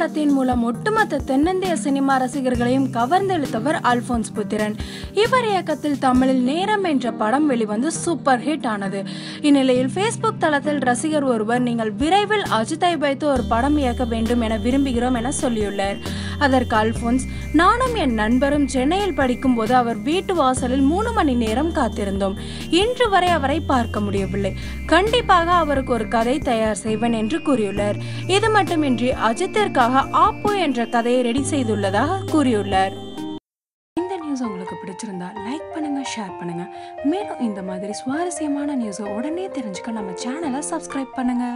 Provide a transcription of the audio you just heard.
படத்தின் மூலம் ஒட்டுமொத்த தென்னிந்திய சினிமா ரசிகர்களையும் கவர்ந்தெழுத்தவர் அல்போன்ஸ் புத்திரன். இவர் இயக்கத்தில் தமிழில் நேரம் என்ற படம் வெளிவந்து சூப்பர் ஹிட் ஆனது. இந்நிலையில் Facebook தளத்தில் ரசிகர் ஒருவர், நீங்கள் விரைவில் அஜித்தை வைத்து ஒரு படம் இயக்க வேண்டும் என விரும்புகிறோம் என சொல்லியுள்ளார். அதற்கு அல்போன்ஸ், நானும் என் நண்பரும் சென்னையில் படிக்கும் போது அவர் வீட்டு வாசலில் 3 மணி நேரம் காத்திருந்தோம். இன்று வரை அவரை பார்க்க முடியவில்லை. கண்டிப்பாக அவருக்கு ஒரு கதை தயார் செய்வேன் என்று கூறியுள்ளார். இது மட்டுமின்றி அஜித்திற்காக ஆப்பு என்ற கதையை ரெடி செய்துள்ளதாக கூறியுள்ளார். இந்த நியூஸ் உங்களுக்கு பிடிச்சிருந்தா லைக் பண்ணுங்க, ஷேர் பண்ணுங்க. மேலும் இந்த மாதிரி சுவாரஸ்யமான நியூஸை உடனே தெரிஞ்சுக்க நம்ம சேனலை சப்ஸ்கிரைப் பண்ணுங்க.